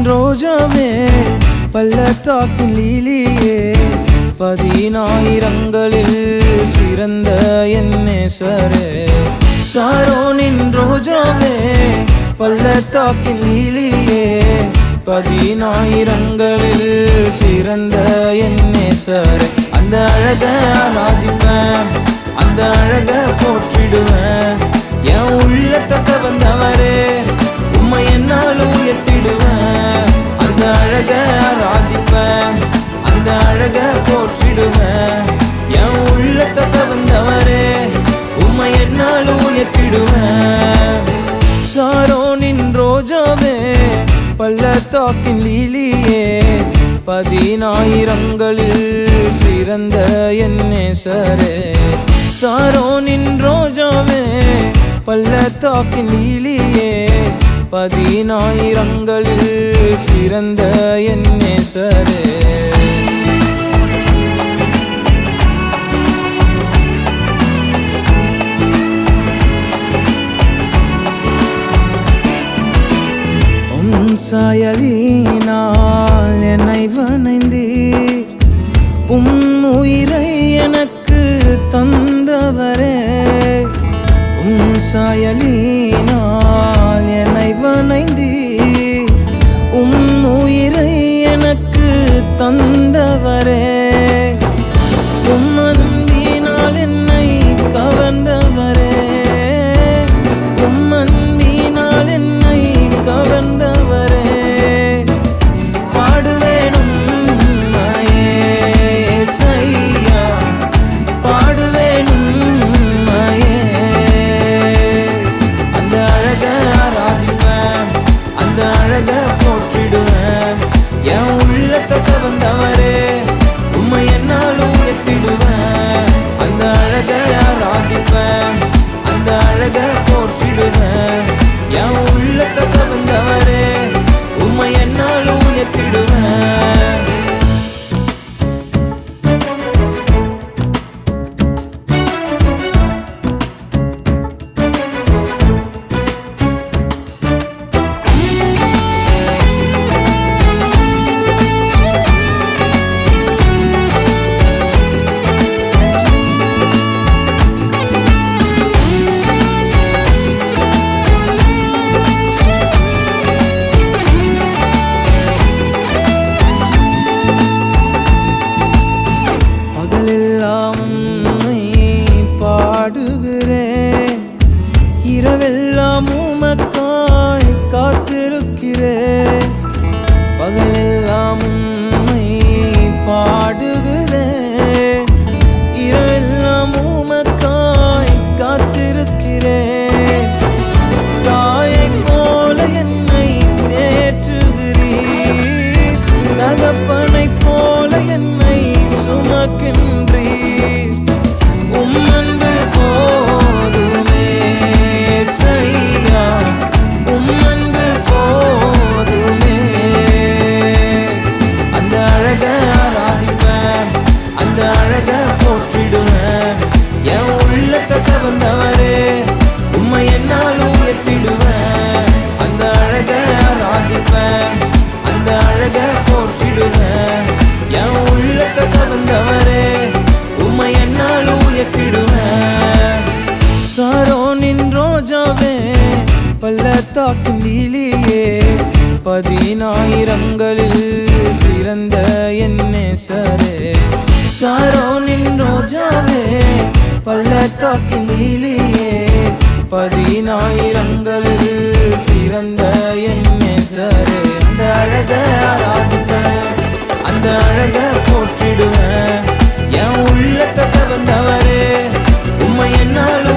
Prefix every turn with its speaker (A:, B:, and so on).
A: ரோஜாவே பள்ளத்தாக்கின் லீலியே பதினாயிரங்களில் சிறந்த என் நேசரே சாரோனின் ரோஜாவே பள்ளத்தாக்கின் லீலியே பதினாயிரங்களில் சிறந்த என் நேசரே அந்த அழக ஆராதிப்பேன் அந்த அழக போற்றிடுவேன் என் உள்ளத்தக்க வந்தவரே உம்மை என்னாலும் உயர்த்திடுவேன் அந்த அழக ஆராதிப்பேன் அந்த அழக போற்றிடுவேன் என் உள்ளத்தக்க வந்தவரே உம்மை என்னாலும் உயர்த்திடுவேன் சாரோனின் ரோஜாவே பள்ளத்தாக்கின் லீலியே பதினாயிரங்களில் சிறந்த என் நேசரே சாரோனின் ரோஜாவே பள்ளத்தாக்கின் லீலியே பதினாயிரங்களில் சிறந்த என் நேசரே சாயலினால் என்னை வணைந்தீர் உயிரை எனக்கு தந்தவரே சாயலினால் என்னை வணைந்தீர் உயிரை எனக்கு தந்தவரே அன்பினால் என்னை கவர்ந்தவரே அன்பினால் என்னை கவர்ந்தவரே பாடுவேனும் ஏசையா பாடுவேனும் அந்த அழக ஆராதிப்பேன் அந்த அழக போற்றிடுவேன் என் உள்ளத்தக்க வந்தவரே உம்மை என்னாலும் உயர்த்திடுவேன் அந்த அழக ஆராதிப்பேன் அந்த அழக போற்றிடுவேன் என் உள்ளத்தக்க வந்தவரே உம்மை என்னாலும் உயர்த்திடுவேன் இரவெல்லாம் உமக்காய் காத்திருக்கிறேன் பகலெல்லாம் உம்மை பாடுகிறேன் இரவெல்லாம் உமக்காய் காத்திருக்கிறேன் தாயைப் போல என்னை தேற்றுகிறீர் தகப்பனைப் போல என்னை சுமக்கின்றீர் உம்மன்பு போதுமே உம்மன்பு போதுமே அந்த அழக ஆராதிப்பேன் அந்த அழக போற்றிடுவேன் என் உள்ளத்தக்க வந்தவரே உம்மை என்னாலும் உயர்த்திடுவேன் அந்த அழக ஆராதிப்பேன் அந்த அழக போற்றிடுவேன் என் உள்ளத்தக்க வந்தவரே உம்மை என்னாலும் உயர்த்திடுவேன் சாரோனின் ரோஜாவே பள்ளத்தாக்கின் லீலியே பதினாயிரங்களில் சிறந்த என் நேசரே சாரோனின் ரோஜாவே பள்ளத்தாக்கின் லீலியே பதினாயிரங்களில் சிறந்த என் நேசரே அந்த அழக ஆராதிப்பேன் அந்த அழக போற்றிடுவேன் என் உள்ளத்தக்க வந்தவரே உம்மை என்னாலும்